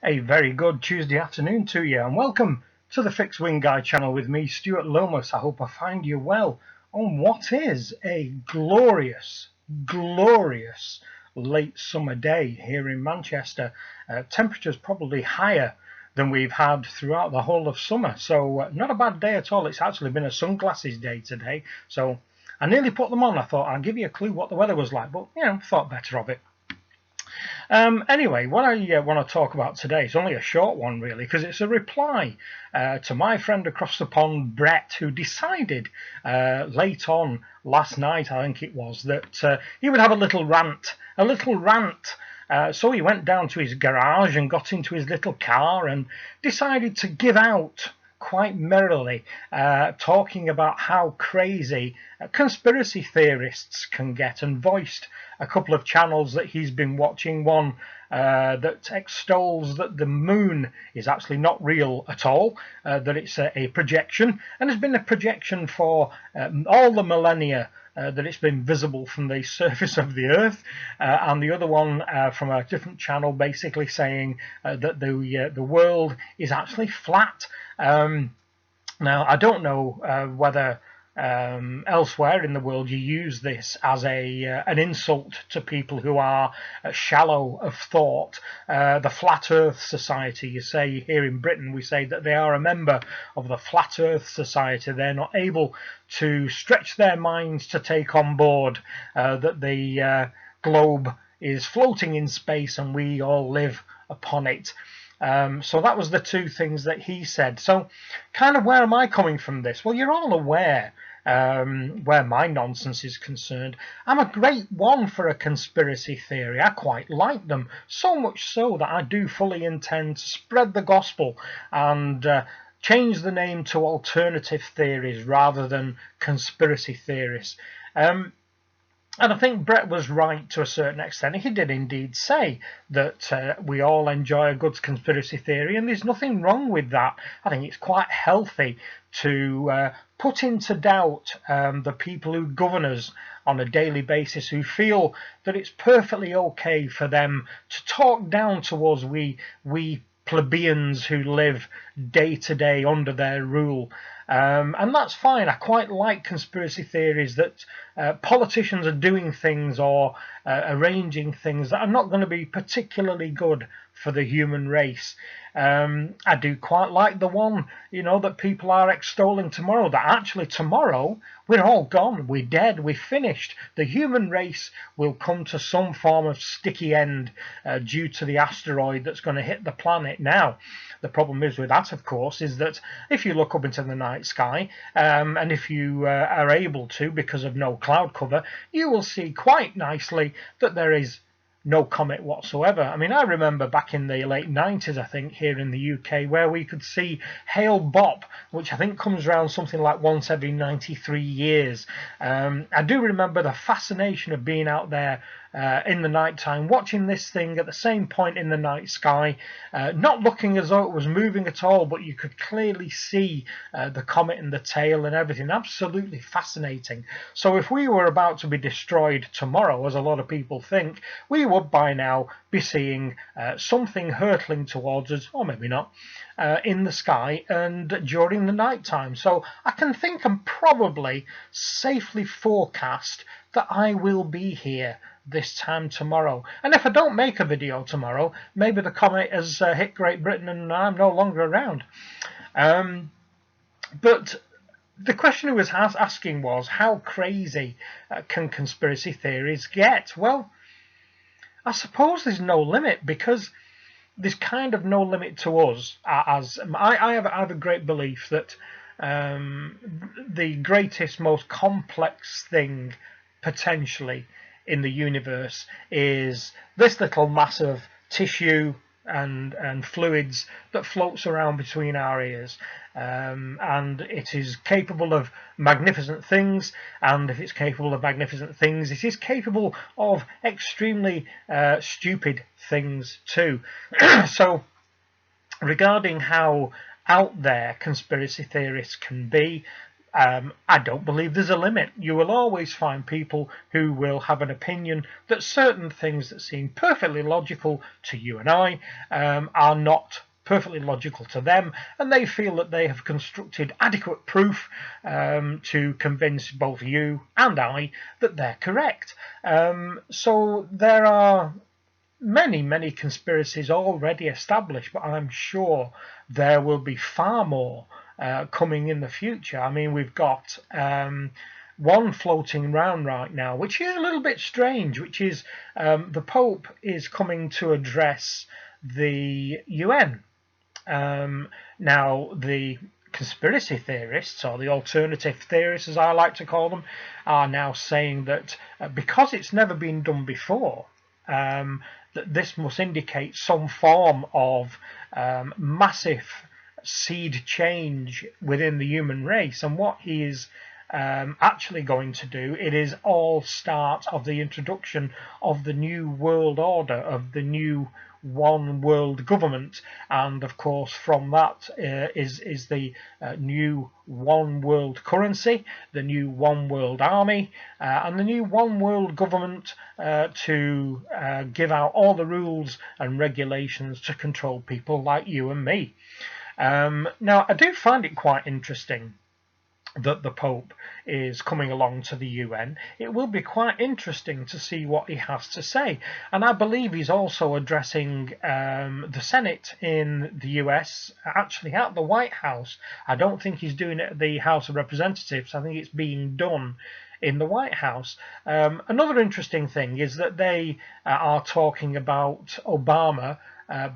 A very good Tuesday afternoon to you, and welcome to the Fixed Wing Guy channel with me, Stuart Lomas. I hope I find you well on what is a glorious late summer day here in Manchester. Temperatures probably higher than we've had throughout the whole of summer, so not a bad day at all. It's actually been a sunglasses day today, so I nearly put them on. I thought I'd give you a clue what the weather was like, but thought better of it. Anyway, what I want to talk about today is only a short one, really, because it's a reply to my friend across the pond, Brett, who decided late on last night, I think it was, that he would have a little rant. So he went down to his garage and got into his little car and decided to give out quite merrily, talking about how crazy conspiracy theorists can get, and voiced a couple of channels that he's been watching. One that extols that the moon is actually not real at all, that it's a projection, and has been a projection for all the millennia that it's been visible from the surface of the earth, and the other one from a different channel basically saying that the world is actually flat. Now, I don't know whether elsewhere in the world you use this as an insult to people who are shallow of thought. The Flat Earth Society, you say here in Britain, we say that they are a member of the Flat Earth Society. They're not able to stretch their minds to take on board that the globe is floating in space and we all live upon it. So that was the two things that he said. So kind of where am I coming from this? Well, you're all aware where my nonsense is concerned. I'm a great one for a conspiracy theory. I quite like them, so much so that I do fully intend to spread the gospel and change the name to alternative theories rather than conspiracy theories. And I think Brett was right to a certain extent. He did indeed say that we all enjoy a good conspiracy theory, and there's nothing wrong with that. I think it's quite healthy to put into doubt the people who govern us on a daily basis, who feel that it's perfectly okay for them to talk down to us, we plebeians who live day to day under their rule. And that's fine. I quite like conspiracy theories that politicians are doing things or arranging things that are not going to be particularly good for the human race. I do quite like the one, that people are extolling tomorrow, that actually tomorrow we're all gone, we're dead, we're finished. The human race will come to some form of sticky end due to the asteroid that's going to hit the planet. Now, the problem is with that, of course, is that if you look up into the night sky, and if you are able to, because of no cloud cover, you will see quite nicely that there is no comet whatsoever. I mean, I remember back in the late 90s, I think, here in the UK, where we could see Hale-Bopp, which I think comes around something like once every 93 years. I do remember the fascination of being out there in the night time, watching this thing at the same point in the night sky, not looking as though it was moving at all, but you could clearly see the comet and the tail and everything. Absolutely fascinating. So if we were about to be destroyed tomorrow, as a lot of people think, we would by now be seeing something hurtling towards us, or maybe not, in the sky and during the night time. So I can think and probably safely forecast that I will be here this time tomorrow. And if I don't make a video tomorrow, maybe the comet has hit Great Britain and I'm no longer around. But the question who was asking was, how crazy can conspiracy theories get? Well, I suppose there's no limit, because there's kind of no limit to us. As I have a great belief that the greatest, most complex thing potentially in the universe is this little mass of tissue and fluids that floats around between our ears, and it is capable of magnificent things, and if it's capable of magnificent things, it is capable of extremely stupid things too. So regarding how out there conspiracy theorists can be, I don't believe there's a limit. You will always find people who will have an opinion that certain things that seem perfectly logical to you and I are not perfectly logical to them, and they feel that they have constructed adequate proof to convince both you and I that they're correct. So there are many conspiracies already established, but I'm sure there will be far more coming in the future. I mean, we've got one floating around right now, which is a little bit strange, which is the Pope is coming to address the UN. Now, the conspiracy theorists, or the alternative theorists as I like to call them, are now saying that because it's never been done before, that this must indicate some form of massive seed change within the human race. And what he is actually going to do, it is all start of the introduction of the new world order, of the new one world government, and of course from that is the new one world currency, the new one world army, and the new one world government to give out all the rules and regulations to control people like you and me. Now, I do find it quite interesting that the Pope is coming along to the UN. It will be quite interesting to see what he has to say. And I believe he's also addressing the Senate in the US, actually at the White House. I don't think he's doing it at the House of Representatives. I think it's being done in the White House. Another interesting thing is that they are talking about Obama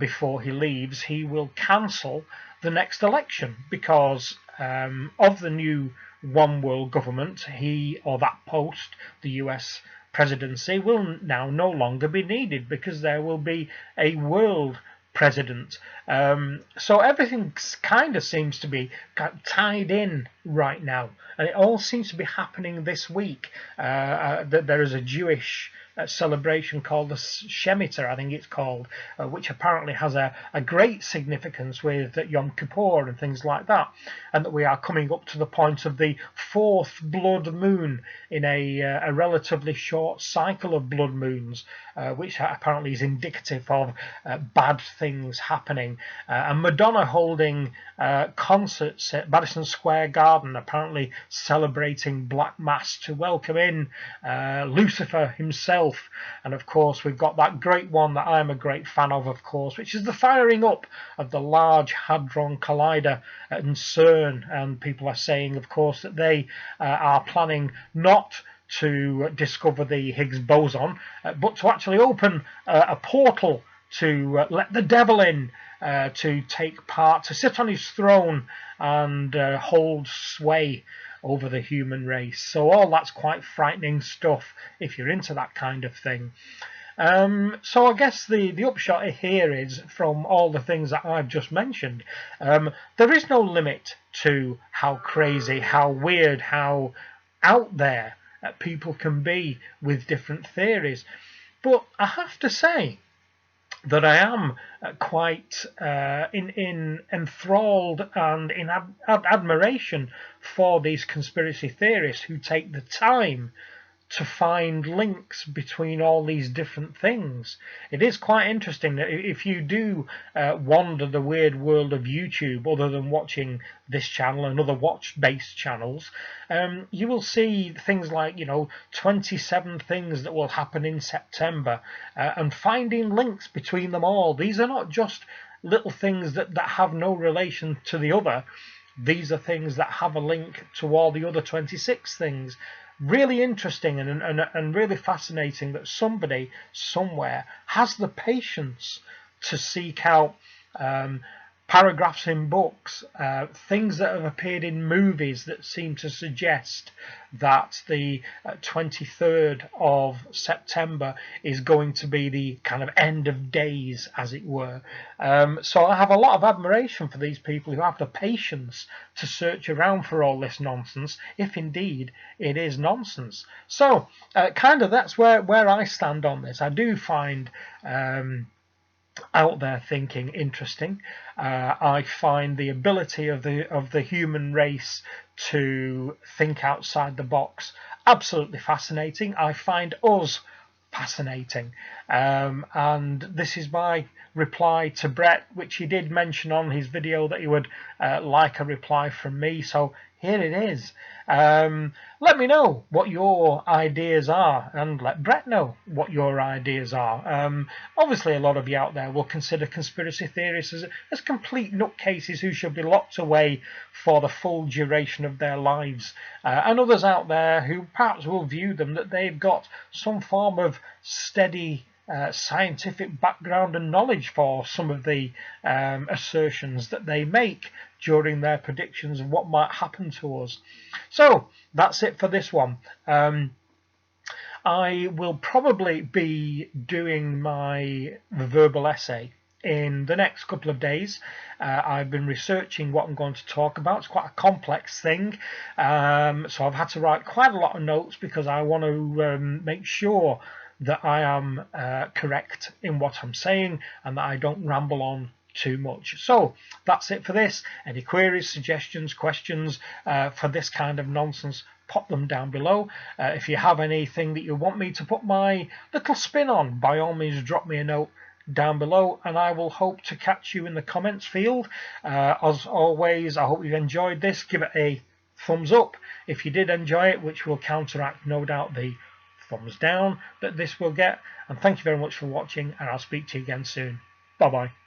before he leaves. He will cancel the next election because of the new one world government. He, or that post, the US presidency, will now no longer be needed because there will be a world president. So everything kind of seems to be tied in right now, and it all seems to be happening this week. There is a Jewish celebration called the Shemitah, I think it's called, which apparently has a great significance with Yom Kippur and things like that, and that we are coming up to the point of the fourth blood moon in a relatively short cycle of blood moons, which apparently is indicative of bad things happening. And Madonna holding concerts at Madison Square Garden, apparently celebrating Black Mass to welcome in Lucifer himself. And of course we've got that great one that I'm a great fan of course, which is the firing up of the Large Hadron Collider at CERN. And people are saying, of course, that they are planning not to discover the Higgs boson, but to actually open a portal to let the devil in, to take part, to sit on his throne and hold sway over the human race. So all that's quite frightening stuff if you're into that kind of thing. So I guess the upshot here is, from all the things that I've just mentioned, there is no limit to how crazy, how weird, how out there people can be with different theories. But I have to say that I am quite enthralled and in admiration for these conspiracy theorists who take the time to find links between all these different things. It is quite interesting that if you do wander the weird world of YouTube, other than watching this channel and other watch-based channels, you will see things like, 27 things that will happen in September, and finding links between them all. These are not just little things that have no relation to the other. These are things that have a link to all the other 26 things. Really interesting and really fascinating that somebody somewhere has the patience to seek out paragraphs in books, things that have appeared in movies that seem to suggest that the 23rd of September is going to be the kind of end of days, as it were. So I have a lot of admiration for these people who have the patience to search around for all this nonsense, if indeed it is nonsense. So kind of that's where I stand on this. I do find out there thinking interesting. I find the ability of the human race to think outside the box absolutely fascinating. I find us fascinating, and this is my reply to Brett, which he did mention on his video that he would like a reply from me. So here it is. Let me know what your ideas are, and let Brett know what your ideas are. Obviously, a lot of you out there will consider conspiracy theorists as complete nutcases who should be locked away for the full duration of their lives, and others out there who perhaps will view them that they've got some form of steady scientific background and knowledge for some of the assertions that they make during their predictions of what might happen to us. So that's it for this one. I will probably be doing my verbal essay in the next couple of days. I've been researching what I'm going to talk about. It's quite a complex thing, so I've had to write quite a lot of notes because I want to make sure that I am correct in what I'm saying and that I don't ramble on too much. So that's it for this. Any queries, suggestions, questions for this kind of nonsense, pop them down below. If you have anything that you want me to put my little spin on, by all means drop me a note down below, and I will hope to catch you in the comments field. As always, I hope you enjoyed this. Give it a thumbs up if you did enjoy it, which will counteract, no doubt, the thumbs down that this will get. And thank you very much for watching, and I'll speak to you again soon. Bye bye.